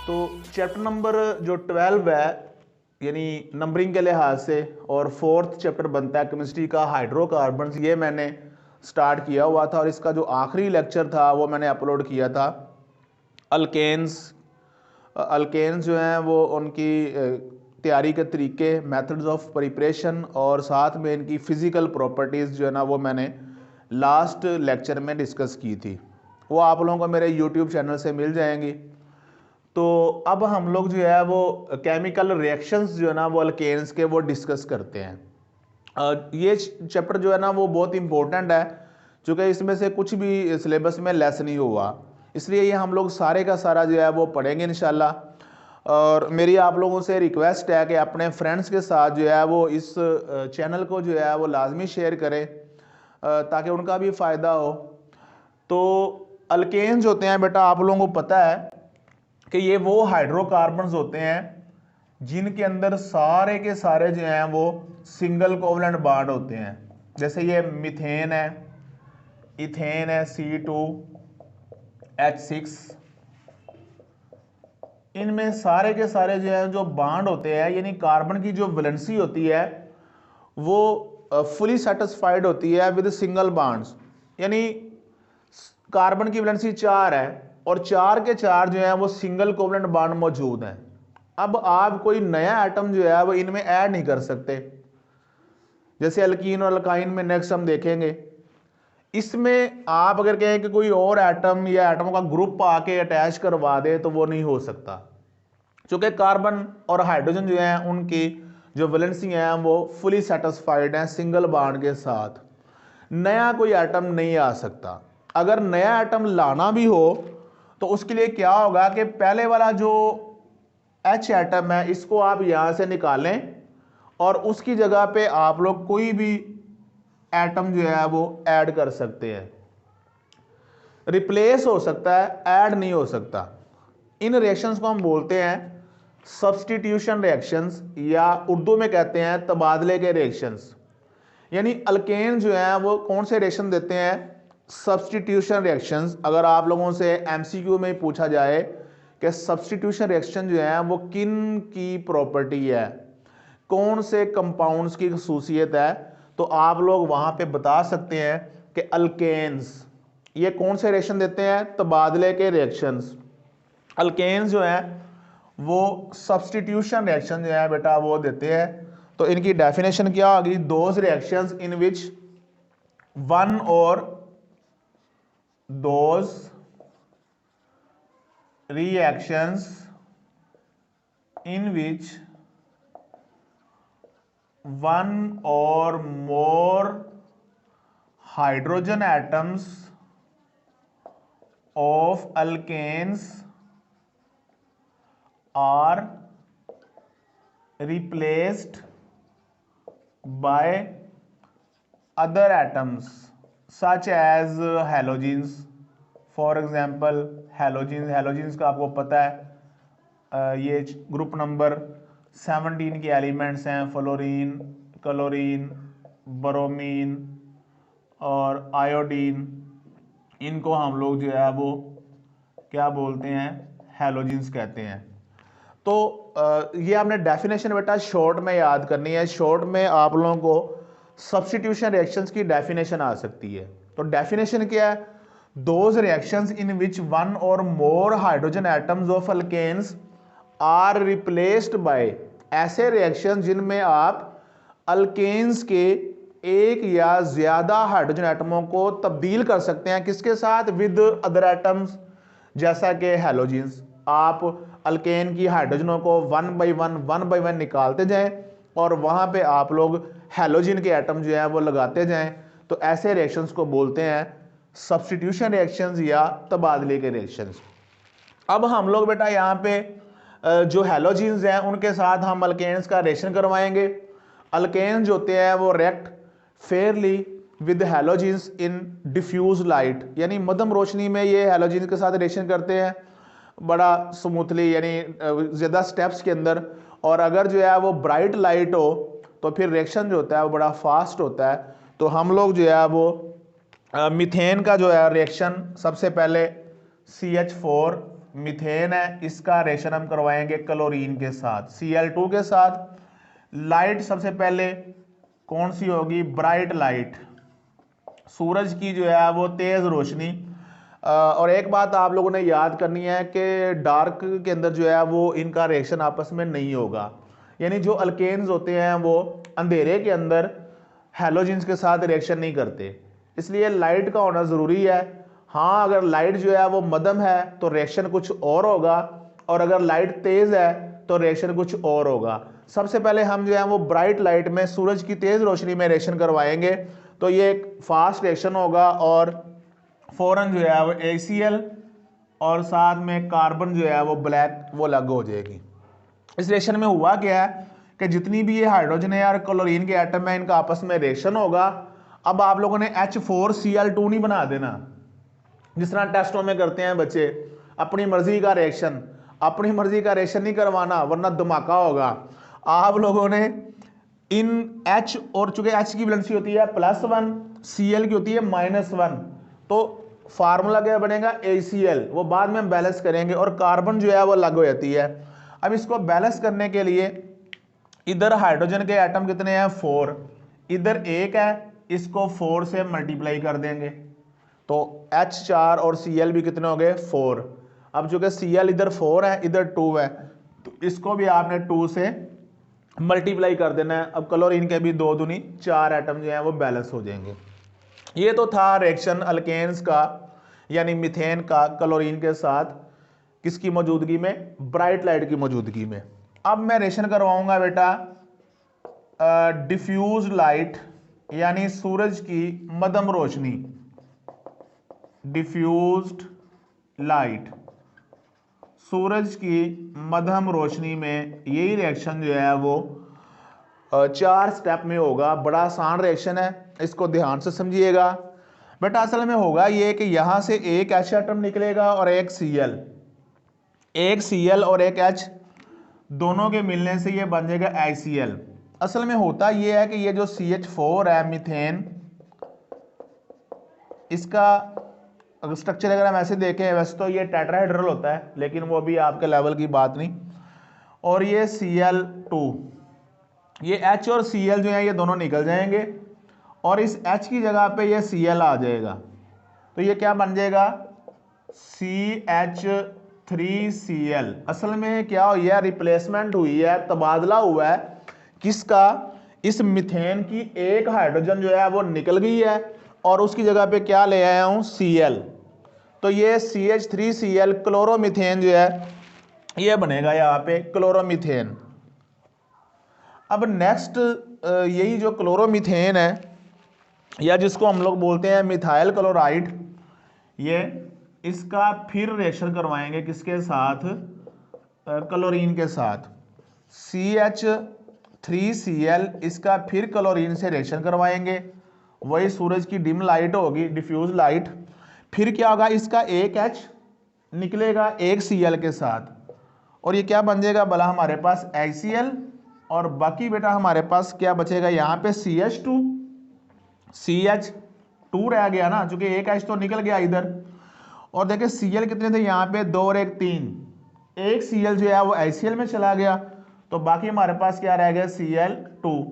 तो chapter number जो 12 है यानी नंबरिंग के लिहाज से, और फोर्थ चैप्टर बनता है केमिस्ट्री का हाइड्रोकार्बन्स, ये मैंने स्टार्ट किया हुआ था और इसका जो आखिरी लेक्चर था वो मैंने अपलोड किया था अल्केन्स। अल्केन्स जो हैं वो उनकी तैयारी के तरीके, मेथड्स ऑफ प्रिपरेशन और साथ में इनकी फ़िज़िकल प्रॉपर्टीज़ जो है ना वो मैंने लास्ट लेक्चर में डिस्कस की थी। वो आप लोगों को मेरे यूट्यूब चैनल से मिल जाएंगी। तो अब हम लोग जो है वो केमिकल रिएक्शंस जो है ना वो अल्केन्स के वो डिस्कस करते हैं। ये चैप्टर जो है ना वो बहुत इंपॉर्टेंट है, चूँकि इसमें से कुछ भी सिलेबस में लेस नहीं हुआ, इसलिए ये हम लोग सारे का सारा जो है वो पढ़ेंगे इंशाल्लाह। और मेरी आप लोगों से रिक्वेस्ट है कि अपने फ्रेंड्स के साथ जो है वो इस चैनल को जो है वो लाजमी शेयर करें ताकि उनका भी फ़ायदा हो। तो अल्केन्स होते हैं बेटा, आप लोगों को पता है कि ये वो हाइड्रोकार्बन्स होते हैं जिनके अंदर सारे के सारे जो हैं वो सिंगल कोवलेंट बॉन्ड होते हैं। जैसे ये मीथेन है, इथेन है, C2H6, इनमें सारे के सारे जो है जो बॉन्ड होते हैं यानी कार्बन की जो वैलेंसी होती है वो फुली सेटिस्फाइड होती है विद सिंगल बॉन्ड्स। यानी कार्बन की वैलेंसी 4 है और 4 के 4 जो है वो सिंगल कोवलेंट बॉन्ड मौजूद हैं। अब आप कोई नया एटम जो है वो इनमें ऐड नहीं कर सकते, जैसे अल्कीन और अल्काइन में नेक्स्ट हम देखेंगे। इसमें आप अगर कहें कि कोई और एटम या एटमों का ग्रुप आके अटैच करवा दे तो वो नहीं हो सकता, क्योंकि कार्बन और हाइड्रोजन जो है उनकी जो वैलेंसी है वो फुली सेटिस्फाइड है सिंगल बॉन्ड के साथ। नया कोई एटम नहीं आ सकता। अगर नया एटम लाना भी हो तो उसके लिए क्या होगा कि पहले वाला जो H एटम है इसको आप यहां से निकालें और उसकी जगह पे आप लोग कोई भी एटम जो है वो ऐड कर सकते हैं। रिप्लेस हो सकता है, ऐड नहीं हो सकता। इन रिएक्शंस को हम बोलते हैं सब्स्टिट्यूशन रिएक्शंस, या उर्दू में कहते हैं तबादले के रिएक्शंस। यानी अल्केन जो है वो कौन से रिएक्शन देते हैं? Substitution reactions. अगर आप लोगों से एमसीक्यू में पूछा जाए कि सब्स्टिट्यूशन रिएक्शन जो है वो किन की प्रॉपर्टी है, कौन से कंपाउंड्स की खसूसियत है, तो आप लोग वहां पे बता सकते हैं कि अल्केन्स ये कौन से रिएक्शन देते हैं? तबादले के रिएक्शंस। अल्केन्स जो है वो सब्स्टिट्यूशन रिएक्शन जो है बेटा वो देते हैं। तो इनकी डेफिनेशन क्या होगी? Those reactions in which one और those reactions in which one or more hydrogen atoms of alkanes are replaced by other atoms such as halogens। For example halogens का आपको पता है ये ग्रुप नंबर 17 के एलिमेंट्स हैं, फ्लोरीन, क्लोरीन, ब्रोमीन और iodine. इनको हम लोग जो है वो क्या बोलते हैं? हेलोजेंस कहते हैं। तो ये आपने डेफिनेशन बेटा शॉर्ट में याद करनी है। शॉर्ट में आप लोगों को सब्स्टिट्यूशन रिएक्शंस की डेफिनेशन आ सकती है। तो डेफिनेशन क्या है? Those reactions in which one or more hydrogen atoms of alkanes are replaced by, ऐसे रिएक्शन जिनमें आप अल्केन्स के एक या ज्यादा हाइड्रोजन एटमों को तब्दील कर सकते हैं। किसके साथ? विद अदर एटम्स, जैसा कि हेलोजेंस। आप अल्केन की हाइड्रोजनों को वन बाय वन निकालते जाएं और वहां पे आप लोग हेलोजन के एटम जो है वो लगाते जाएं। तो ऐसे रिएक्शंस को बोलते हैं सब्स्टिट्यूशन रिएक्शंस या तबादले के रिएक्शंस। अब हम लोग बेटा यहाँ पे जो हेलोजेंस हैं उनके साथ हम अल्केन्स का रिएक्शन करवाएंगे। अल्केन्स जो होते हैं वो react fairly with halogens in diffuse light, यानी मध्यम रोशनी में ये हेलोजेंस के साथ रिएक्शन करते हैं बड़ा स्मूथली, यानी ज़्यादा स्टेप्स के अंदर। और अगर जो है वो ब्राइट लाइट हो तो फिर रिएक्शन जो होता है वो बड़ा फास्ट होता है। तो हम लोग जो है वो मीथेन का जो है रिएक्शन, सबसे पहले CH4 मीथेन है, इसका रिएक्शन हम करवाएंगे क्लोरीन के साथ, Cl2 के साथ। लाइट सबसे पहले कौन सी होगी, ब्राइट लाइट, सूरज की जो है वो तेज रोशनी। और एक बात आप लोगों ने याद करनी है कि डार्क के अंदर जो है वो इनका रिएक्शन आपस में नहीं होगा, यानी जो अल्केन्स होते हैं वो अंधेरे के अंदर हैलोजेंस के साथ रिएक्शन नहीं करते, इसलिए लाइट का होना ज़रूरी है। हाँ, अगर लाइट जो है वो मध्यम है तो रिएक्शन कुछ और होगा, और अगर लाइट तेज़ है तो रिएक्शन कुछ और होगा। सबसे पहले हम जो है वो ब्राइट लाइट में, सूरज की तेज़ रोशनी में रिएक्शन करवाएंगे, तो ये एक फास्ट रिएक्शन होगा और फौरन जो है वो ACl और साथ में कार्बन जो है वो ब्लैक वो अलग हो जाएगी। इस रिएक्शन में हुआ क्या है कि जितनी भी ये हाइड्रोजन है और क्लोरीन के एटम है, इनका आपस में रिएक्शन होगा। अब आप लोगों ने H4Cl2 नहीं बना देना, जिस तरह टेस्टों में करते हैं बच्चे, अपनी मर्जी का रिएक्शन, अपनी मर्जी का रिएक्शन नहीं करवाना वरना धमाका होगा। आप लोगों ने इन H, और चूंकि H की वैलेंसी होती है +1, Cl की होती है -1, तो फार्मूला क्या बनेगा, ACl, वो बाद में हम बैलेंस करेंगे, और कार्बन जो है वो अलग हो जाती है। अब इसको बैलेंस करने के लिए इधर हाइड्रोजन के एटम कितने हैं, 4, इधर 1 है, इसको 4 से मल्टीप्लाई कर देंगे, तो H4 और Cl भी कितने हो गए, 4। अब चूंकि Cl इधर 4 है, इधर 2 है, तो इसको भी आपने 2 से मल्टीप्लाई कर देना है। अब क्लोरीन के भी 2 दूनी 4 एटम जो है वो बैलेंस हो जाएंगे। ये तो था रिएक्शन अल्केन्स का, यानी मीथेन का क्लोरीन के साथ, किसकी मौजूदगी में, ब्राइट लाइट की मौजूदगी में। अब मैं रिएक्शन करवाऊंगा बेटा डिफ्यूज लाइट, यानी सूरज की मध्यम रोशनी, डिफ्यूज्ड लाइट, सूरज की मध्यम रोशनी में यही रिएक्शन जो है वो 4 स्टेप में होगा। बड़ा आसान रिएक्शन है, इसको ध्यान से समझिएगा बेटा। असल में होगा ये कि यहां से एक H एटम निकलेगा और एक Cl, एक Cl और एक H, दोनों के मिलने से ये बन जाएगा ACl। असल में होता ये है कि ये जो CH4 है मीथेन, इसका अगर स्ट्रक्चर अगर हम ऐसे देखें, वैसे तो ये टेट्राहेड्रल होता है, लेकिन वो भी आपके लेवल की बात नहीं। और ये Cl2, ये H और Cl जो है ये दोनों निकल जाएंगे, और इस H की जगह पे ये Cl आ जाएगा, तो ये क्या बन जाएगा, CH3Cl। असल में क्या हुई है, रिप्लेसमेंट हुई है, तबादला हुआ है, किसका, इस मीथेन की एक हाइड्रोजन जो है वो निकल गई है, और उसकी जगह पे क्या ले आया हूं, Cl। तो ये CH3Cl क्लोरोमीथेन जो है ये बनेगा यहाँ पे क्लोरोमीथेन। अब नेक्स्ट यही जो क्लोरोमीथेन है, या जिसको हम लोग बोलते हैं मिथाइल क्लोराइड, ये इसका फिर रिएक्शन करवाएंगे किसके साथ, क्लोरीन के साथ, CH3Cl, इसका फिर क्लोरीन से रिएक्शन करवाएंगे, वही सूरज की डिम लाइट होगी, डिफ्यूज लाइट। फिर क्या होगा, इसका एक H निकलेगा एक Cl के साथ, और ये क्या बन जाएगा भला, हमारे पास ACl, और बाकी बेटा हमारे पास क्या बचेगा, यहाँ पे CH2 रह गया ना, चूंकि एक H तो निकल गया इधर। और देखिए Cl कितने थे यहाँ पे, 2 और 1 3, एक Cl जो है वो ACl में चला गया, तो बाकी हमारे पास क्या रह गया, Cl2।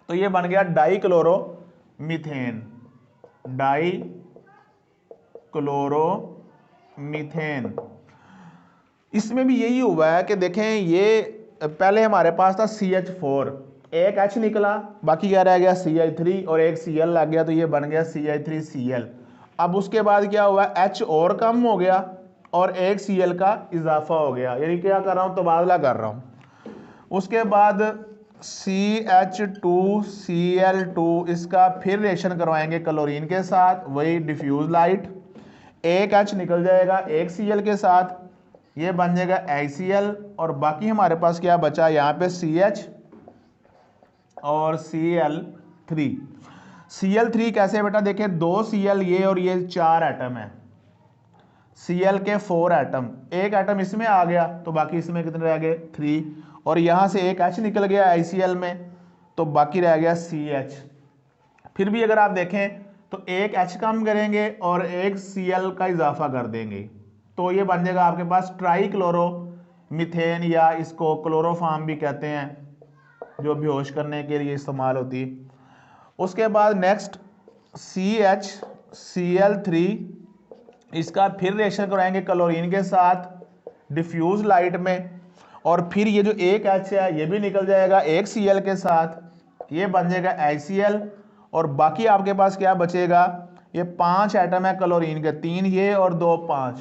तो ये बन गया डाइक्लोरोमीथेन, डाइक्लोरोमीथेन। इसमें भी यही हुआ है कि देखें, ये पहले हमारे पास था CH4, एक H निकला, बाकी क्या रह गया, CH3, और एक Cl लग गया, तो ये बन गया CH3Cl। अब उसके बाद क्या हुआ, H और कम हो गया और एक Cl का इजाफा हो गया, यानी क्या कर रहा हूं, तबादला कर रहा हूं। उसके बाद CH2Cl2, इसका फिर रिएक्शन करवाएंगे क्लोरीन के साथ, वही डिफ्यूज लाइट, एक H निकल जाएगा एक Cl के साथ, ये बन जाएगा ACl, और बाकी हमारे पास क्या बचा, यहाँ पे CH और Cl3। Cl3 कैसे बेटा, देखिए 2 Cl ये और ये 4 एटम है, Cl के 4 एटम, एक एटम इसमें आ गया, तो बाकी इसमें कितने रह गए, 3, और यहाँ से एक H निकल गया ACl में, तो बाकी रह गया CH। फिर भी अगर आप देखें तो एक H कम करेंगे और एक Cl का इजाफा कर देंगे, तो ये बन जाएगा आपके पास ट्राई क्लोरो मीथेन, या इसको क्लोरोफार्म भी कहते हैं, जो बेहोश करने के लिए इस्तेमाल होती है। उसके बाद नेक्स्ट CHCl3, इसका फिर रिएक्शन कराएंगे क्लोरीन के साथ डिफ्यूज लाइट में, और फिर ये जो एक H है ये भी निकल जाएगा एक Cl के साथ, ये बन जाएगा HCl। और बाकी आपके पास क्या बचेगा, ये 5 एटम है क्लोरीन के, 3 ये और 2 5,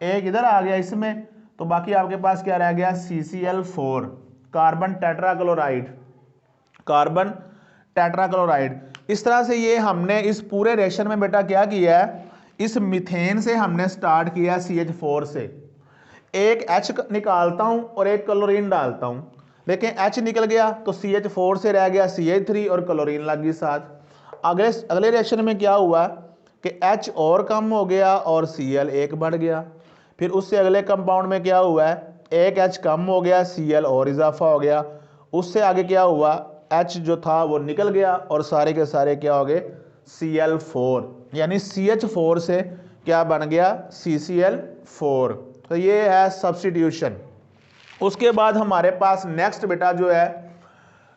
एक इधर आ गया इसमें, तो बाकी आपके पास क्या रह गया CCl4, carbon tetrachloride, carbon tetrachloride. इस तरह से ये हमने इस पूरे रिएक्शन में बेटा क्या किया है, इस मीथेन से हमने स्टार्ट किया CH4 से, एक H निकालता हूं और एक क्लोरीन डालता हूं, देखें H निकल गया तो CH4 से रह गया CH3 और क्लोरीन लग गई साथ। अगले रिएक्शन में क्या हुआ कि H और कम हो गया और Cl एक बढ़ गया। फिर उससे अगले कंपाउंड में क्या हुआ है, एक H कम हो गया, Cl और इजाफा हो गया। उससे आगे क्या हुआ, H जो था वो निकल गया और सारे के सारे क्या हो गए Cl4, यानी CH4 से क्या बन गया CCl4। तो ये है सब्स्टिट्यूशन। उसके बाद हमारे पास नेक्स्ट बेटा जो है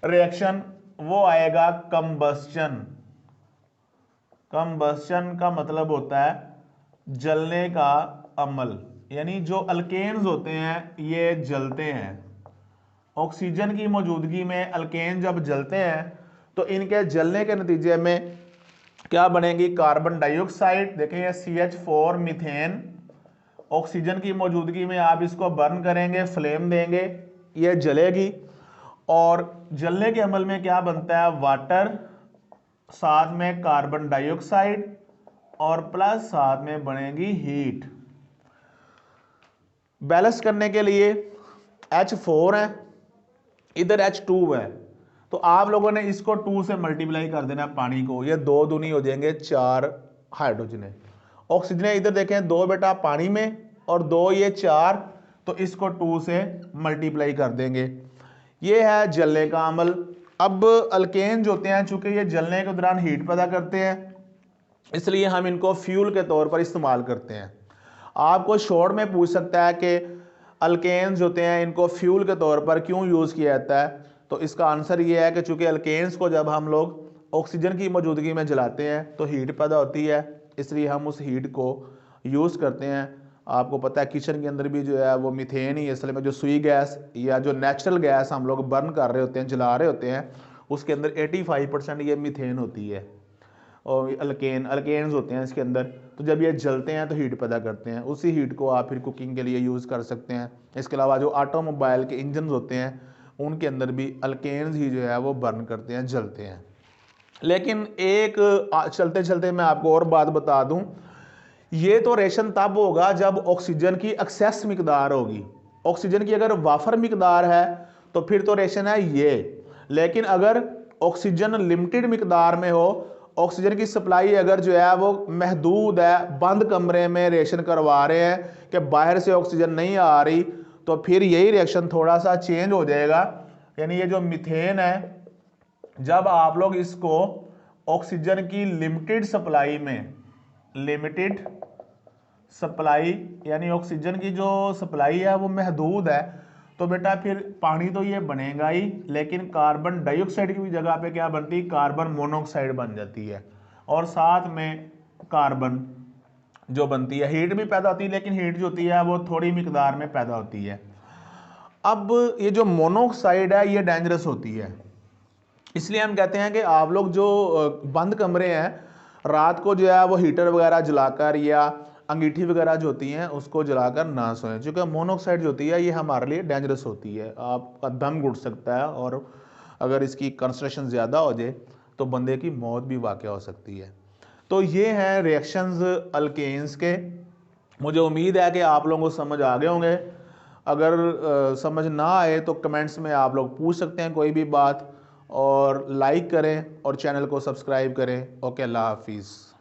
रिएक्शन वो आएगा कंबस्चन। कंबस्चन का मतलब होता है जलने का अमल, यानी जो अल्केन्स होते हैं ये जलते हैं। ऑक्सीजन की मौजूदगी में अल्केन जब जलते हैं तो इनके जलने के नतीजे में क्या बनेगी, कार्बन डाइऑक्साइड। देखें ये CH4 मीथेन, ऑक्सीजन की मौजूदगी में आप इसको बर्न करेंगे, फ्लेम देंगे, ये जलेगी, और जलने के अमल में क्या बनता है, वाटर, साथ में कार्बन डाइऑक्साइड, और प्लस साथ में बनेगी हीट। बैलेंस करने के लिए H4 है, इधर H2 है, तो आप लोगों ने इसको 2 से मल्टीप्लाई कर देना पानी को, ये 2 दूनी हो जाएंगे 4 हाइड्रोजन। ऑक्सीजन इधर देखें 2 बेटा पानी में और 2 ये 4, तो इसको 2 से मल्टीप्लाई कर देंगे। ये है जलने का अमल। अब अल्केन जो होते हैं चूंकि ये जलने के दौरान हीट पैदा करते हैं, इसलिए हम इनको फ्यूल के तौर पर इस्तेमाल करते हैं। आपको शॉर्ट में पूछ सकता है कि अल्केन्स होते हैं इनको फ्यूल के तौर पर क्यों यूज़ किया जाता है, तो इसका आंसर ये है कि चूंकि अल्केन्स को जब हम लोग ऑक्सीजन की मौजूदगी में जलाते हैं तो हीट पैदा होती है, इसलिए हम उस हीट को यूज़ करते हैं। आपको पता है किचन के अंदर भी जो है वो मीथेन ही, असल में जो सुई गैस या जो नेचुरल गैस हम लोग बर्न कर रहे होते हैं, जला रहे होते हैं, उसके अंदर 85% ये मीथेन होती है, और अल्केन्स होते हैं इसके अंदर। तो जब ये जलते हैं तो हीट पैदा करते हैं, उसी हीट को आप फिर कुकिंग के लिए यूज़ कर सकते हैं। इसके अलावा जो ऑटोमोबाइल के इंजन होते हैं उनके अंदर भी अल्केन्स ही जो है वो बर्न करते हैं, जलते हैं। लेकिन एक चलते चलते मैं आपको और बात बता दूं, ये तो रेशन तब होगा जब ऑक्सीजन की एक्सेस मिकदार होगी। ऑक्सीजन की अगर वाफर मिकदार है तो फिर तो रेशन है ये, लेकिन अगर ऑक्सीजन लिमिटेड मिकदार में हो, ऑक्सीजन की सप्लाई अगर जो है वो महदूद है, बंद कमरे में रेशन करवा रहे हैं कि बाहर से ऑक्सीजन नहीं आ रही, तो फिर यही रिएक्शन थोड़ा सा चेंज हो जाएगा। यानी ये जो मीथेन है, जब आप लोग इसको ऑक्सीजन की लिमिटेड सप्लाई में, लिमिटेड सप्लाई यानी ऑक्सीजन की जो सप्लाई है वो महदूद है, तो बेटा फिर पानी तो ये बनेगा ही, लेकिन कार्बन डाइऑक्साइड की जगह पे क्या बनती है, कार्बन मोनोऑक्साइड बन जाती है, और साथ में कार्बन जो बनती है, हीट भी पैदा होती है, लेकिन हीट जो होती है वो थोड़ी मिकदार में पैदा होती है। अब ये जो मोनोऑक्साइड है ये डेंजरस होती है, इसलिए हम कहते हैं कि आप लोग जो बंद कमरे हैं, रात को जो है वो हीटर वगैरह जलाकर या अंगीठी वगैरह जो होती हैं उसको जलाकर ना सोएं, क्योंकि मोनोऑक्साइड जो होती है ये हमारे लिए डेंजरस होती है, आपका दम घुट सकता है, और अगर इसकी कंसंट्रेशन ज़्यादा हो जाए तो बंदे की मौत भी वाक़या हो सकती है। तो ये हैं रिएक्शंस अल्केन्स के। मुझे उम्मीद है कि आप लोगों को समझ आ गए होंगे। अगर समझ ना आए तो कमेंट्स में आप लोग पूछ सकते हैं कोई भी बात, और लाइक करें और चैनल को सब्सक्राइब करें। ओके, अल्लाह हाफिज़।